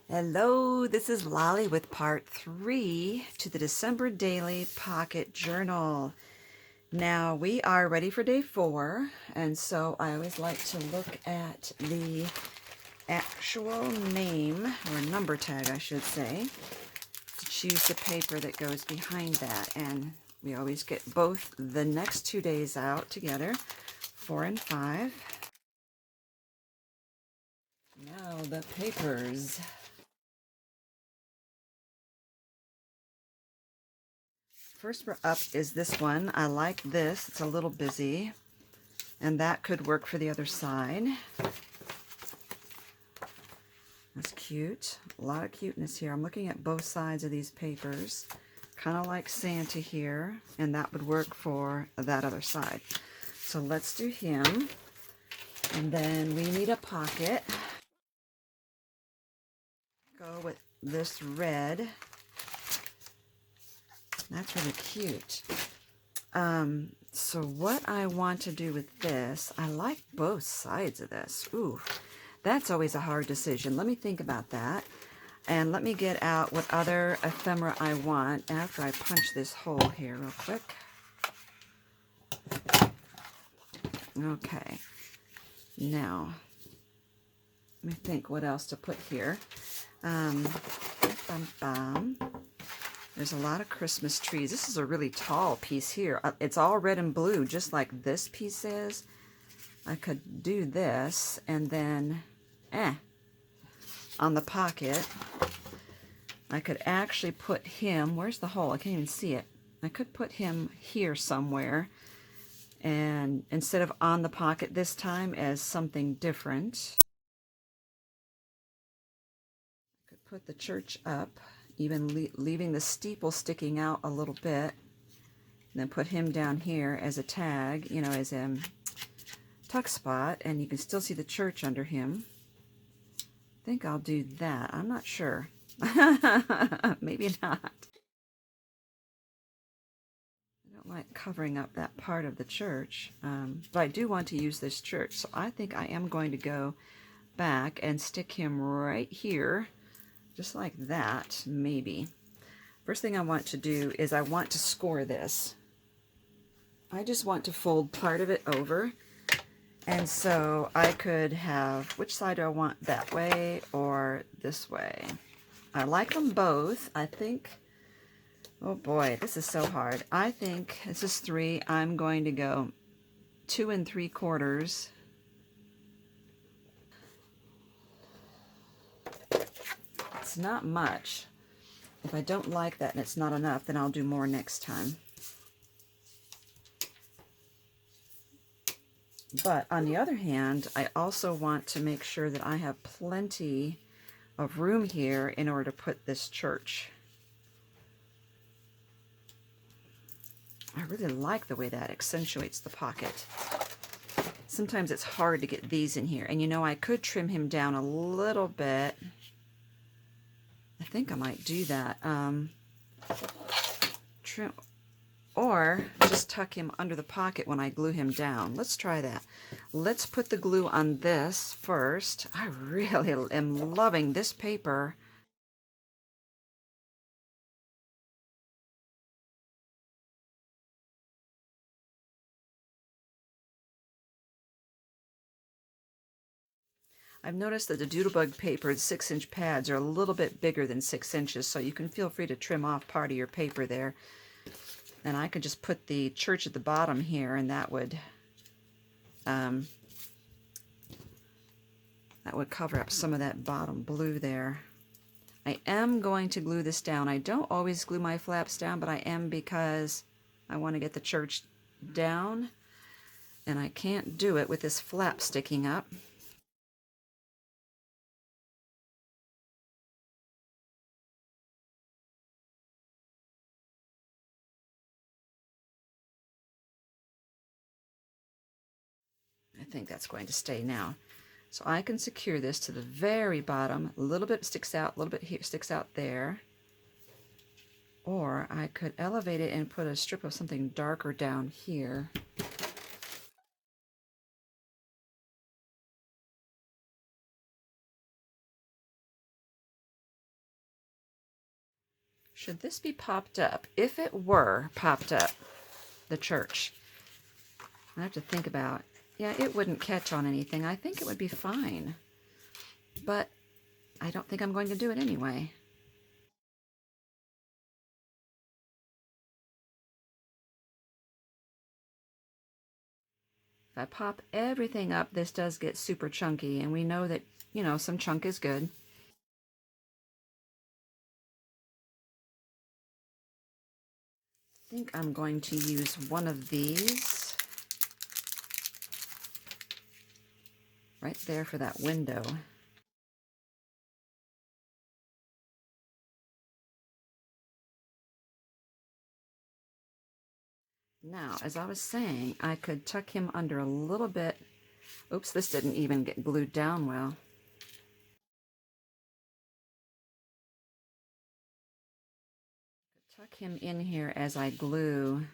Hello, this is Lolly with part 3 to the December Daily Pocket Journal. Now we are ready for day 4, and so I always like to look at the actual name, or number tag I should say, to choose the paper that goes behind that. And we always get both the next 2 days out together, 4 and 5. Now the papers. First up is this one. I like this. It's a little busy, and that could work for the other side. That's cute. A lot of cuteness here. I'm looking at both sides of these papers. Kind of like Santa here, and that would work for that other side. So let's do him. And then we need a pocket. Go with this red. That's really cute. So what I want to do with this, I like both sides of this. Ooh, that's always a hard decision. Let me think about that. And let me get out what other ephemera I want after I punch this hole here real quick. Okay. Now, let me think what else to put here. There's a lot of Christmas trees. This is a really tall piece here. It's all red and blue, just like this piece is. I could do this, and then, on the pocket, I could actually put him, where's the hole? I can't even see it. I could put him here somewhere, and instead of on the pocket this time as something different, I could put the church up, even leaving the steeple sticking out a little bit, and then put him down here as a tag, you know, as a tuck spot, and you can still see the church under him. I think I'll do that. I'm not sure. Maybe not. I don't like covering up that part of the church, but I do want to use this church, so I think I am going to go back and stick him right here, just like that, maybe. First thing I want to do is I want to score this. I just want to fold part of it over, and so I could have, which side do I want, that way or this way? I like them both. I think, oh boy, this is so hard. I think this is 3. I'm going to go 2 3/4. It's not much. If I don't like that and it's not enough, then I'll do more next time. But on the other hand, I also want to make sure that I have plenty of room here in order to put this church. I really like the way that accentuates the pocket. Sometimes it's hard to get these in here. And you know, I could trim him down a little bit. I think I might do that. Trim, or just tuck him under the pocket when I glue him down. Let's try that. Let's put the glue on this first. I really am loving this paper. I've noticed that the Doodlebug paper, the 6-inch pads, are a little bit bigger than 6 inches, so you can feel free to trim off part of your paper there. And I could just put the church at the bottom here, and that would cover up some of that bottom blue there. I am going to glue this down. I don't always glue my flaps down, but I am because I want to get the church down, and I can't do it with this flap sticking up. I think that's going to stay now. So I can secure this to the very bottom. A little bit sticks out, a little bit here sticks out there. Or I could elevate it and put a strip of something darker down here. Should this be popped up? If it were popped up, the church, I have to think about, yeah, it wouldn't catch on anything. I think it would be fine. But I don't think I'm going to do it anyway. If I pop everything up, this does get super chunky, and we know that, you know, some chunk is good. I think I'm going to use one of these right there for that window. Now, as I was saying, I could tuck him under a little bit. Oops, this didn't even get glued down well. Tuck him in here as I glue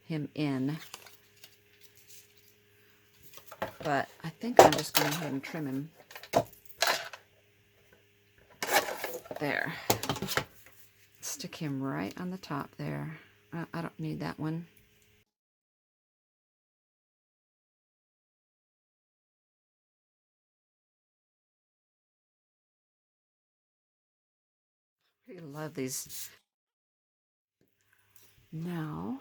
him in. But I think I'm just going to go ahead and trim him. There. Stick him right on the top there. I don't need that one. I really love these. Now,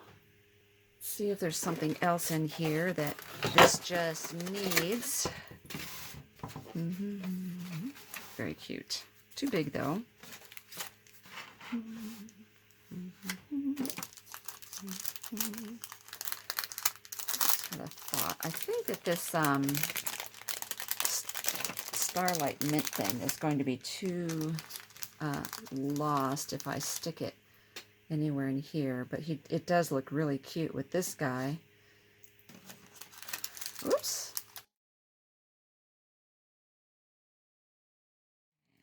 see if there's something else in here that this just needs. Very cute. Too big though. Just had a thought. I think that this Starlight mint thing is going to be too lost if I stick it anywhere in here, but it does look really cute with this guy. Oops.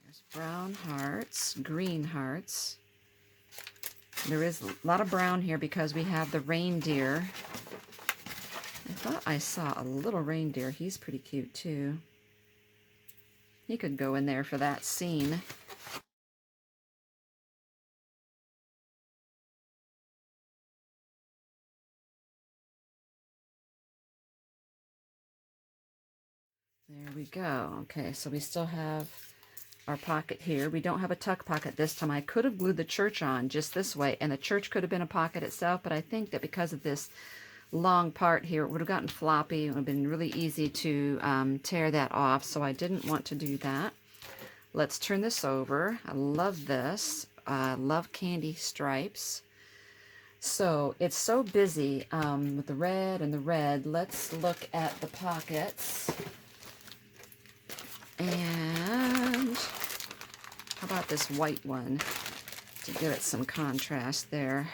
There's brown hearts, green hearts. There is a lot of brown here because we have the reindeer. I thought I saw a little reindeer. He's pretty cute too. He could go in there for that scene. There we go. Okay, so we still have our pocket here. We don't have a tuck pocket this time. I could have glued the church on just this way, and the church could have been a pocket itself, but I think that because of this long part here, it would have gotten floppy. It would have been really easy to tear that off, so I didn't want to do that. Let's turn this over. I love this. I love candy stripes. So it's so busy with the red and the red. Let's look at the pockets. And how about this white one to give it some contrast there?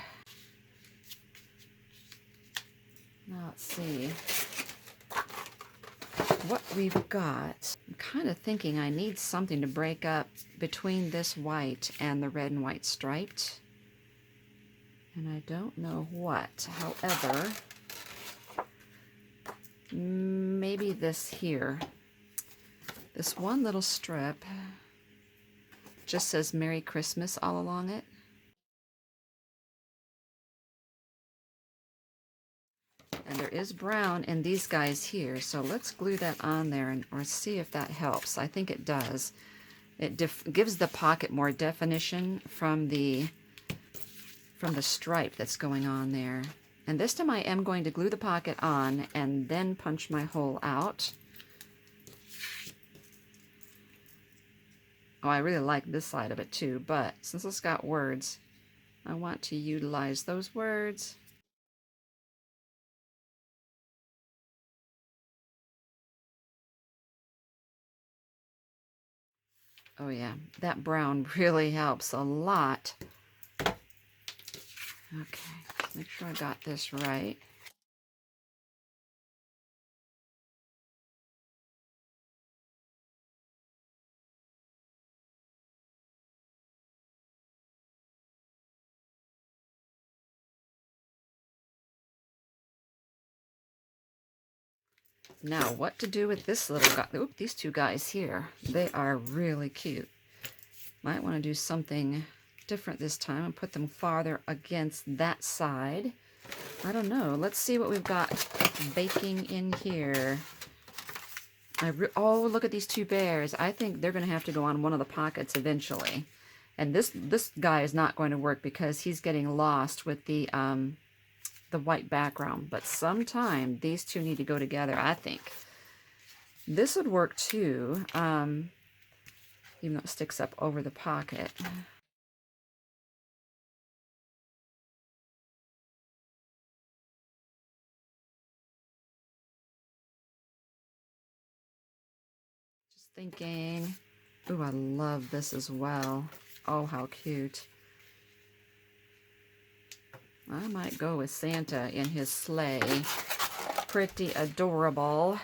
Now let's see what we've got. I'm kind of thinking I need something to break up between this white and the red and white striped. And I don't know what. However, maybe this here. This one little strip just says Merry Christmas all along it. And there is brown in these guys here, so let's glue that on there or see if that helps. I think it does. It gives the pocket more definition from the stripe that's going on there. And this time I am going to glue the pocket on and then punch my hole out. Oh, I really like this side of it too, but since it's got words, I want to utilize those words. Oh yeah, that brown really helps a lot. Okay, make sure I got this right. Now, what to do with this little guy? Oop, these two guys here. They are really cute. Might want to do something different this time and put them farther against that side. I don't know. Let's see what we've got baking in here. Oh, look at these two bears. I think they're going to have to go on one of the pockets eventually. And this guy is not going to work because he's getting lost with the white background. But sometime these two need to go together, I think. This would work too, even though it sticks up over the pocket. Just thinking. Ooh, I love this as well. Oh, how cute. I might go with Santa in his sleigh. Pretty adorable.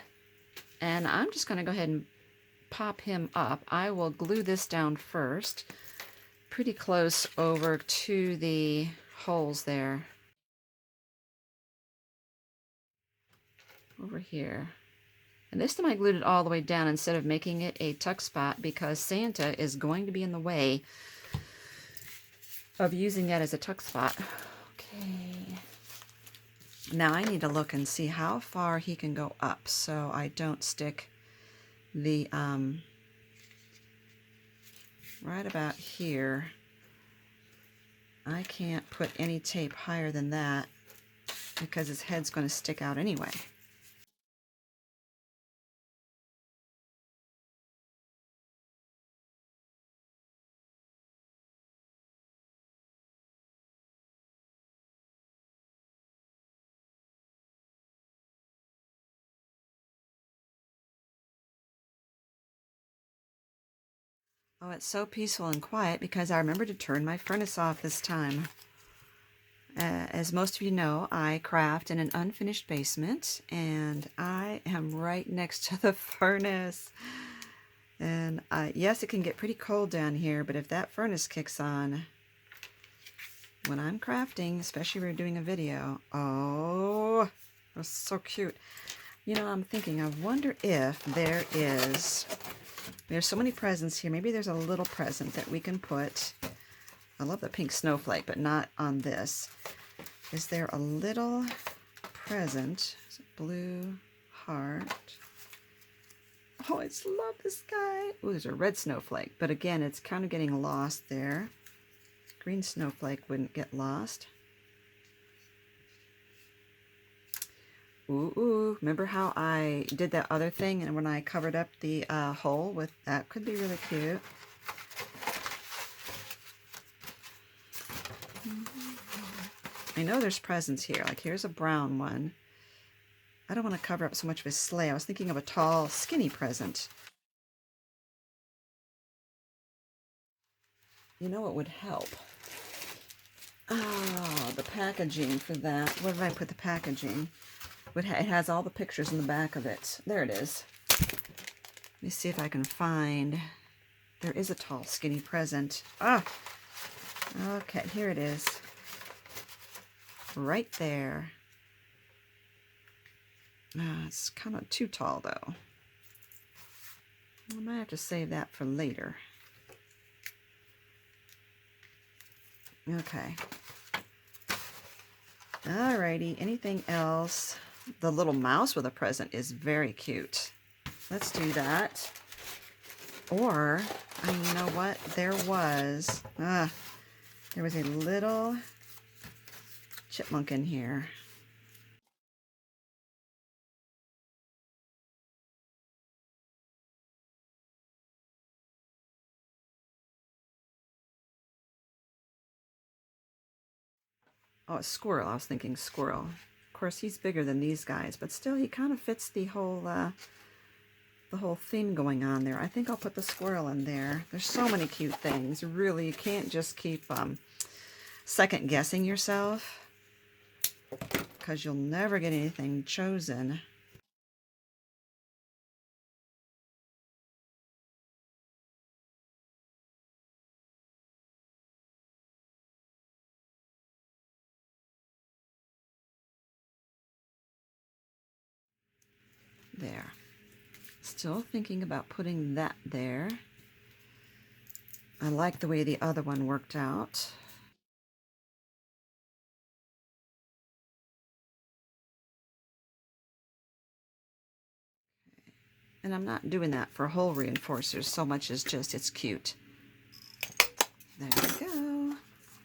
And I'm just going to go ahead and pop him up. I will glue this down first. Pretty close over to the holes there. Over here. And this time I glued it all the way down instead of making it a tuck spot because Santa is going to be in the way of using that as a tuck spot. Okay. Now I need to look and see how far he can go up so I don't stick the, right about here. I can't put any tape higher than that because his head's going to stick out anyway. Oh, it's so peaceful and quiet because I remember to turn my furnace off this time. As most of you know, I craft in an unfinished basement, and I am right next to the furnace. And yes, it can get pretty cold down here, but if that furnace kicks on when I'm crafting, especially when we're doing a video, oh, that's so cute. You know, I'm thinking, I wonder if there's so many presents here. Maybe there's a little present that we can put. I love the pink snowflake, but not on this. Is there a little present? Is it blue heart? Oh, I just love this guy. Oh, there's a red snowflake, but again, it's kind of getting lost there. Green snowflake wouldn't get lost. Ooh, remember how I did that other thing and when I covered up the hole with that? Could be really cute. I know there's presents here. Like here's a brown one. I don't want to cover up so much of his sleigh. I was thinking of a tall, skinny present. You know what would help? Oh, the packaging for that. Where did I put the packaging? It has all the pictures in the back of it. There it is. Let me see if I can find. There is a tall, skinny present. Ah! Okay, here it is. Right there. It's kind of too tall, though. I might have to save that for later. Okay. Alrighty, anything else? The little mouse with a present is very cute. Let's do that. Or, you know what? There was a little chipmunk in here. Oh, a squirrel. I was thinking squirrel. Of course, he's bigger than these guys, but still, he kind of fits the whole theme going on there. I think I'll put the squirrel in there. There's so many cute things. Really, you can't just keep second guessing yourself because you'll never get anything chosen. There. Still thinking about putting that there. I like the way the other one worked out. And I'm not doing that for hole reinforcers so much as just it's cute. There we go.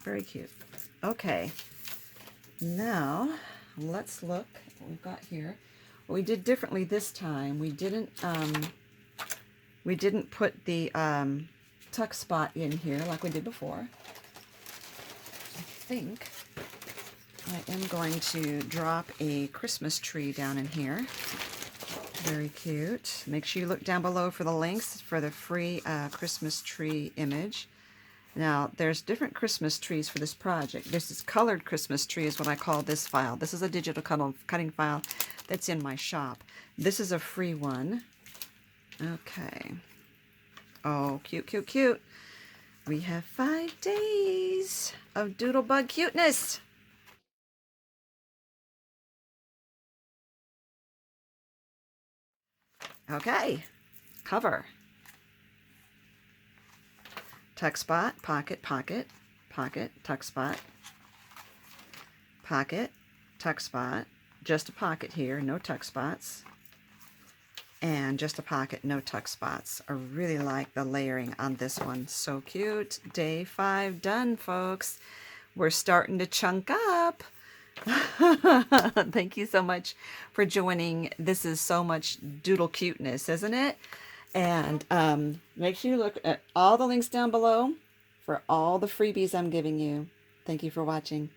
Very cute. Okay. Now, let's look what we've got here. What we did differently this time, we didn't put the tuck spot in here like we did before. I think I am going to drop a Christmas tree down in here. Very cute. Make sure you look down below for the links for the free Christmas tree image. Now, there's different Christmas trees for this project. This is colored Christmas tree is what I call this file. This is a digital cutting file that's in my shop. This is a free one. Okay. Oh, cute, cute, cute. We have 5 days of doodlebug cuteness. Okay, cover. Tuck spot, pocket, pocket, pocket, tuck spot, pocket, tuck spot, just a pocket here, no tuck spots, and just a pocket, no tuck spots. I really like the layering on this one. So cute. Day 5 done, folks. We're starting to chunk up. Thank you so much for joining. This is so much doodle cuteness, isn't it? And make sure you look at all the links down below for all the freebies I'm giving you. Thank you for watching.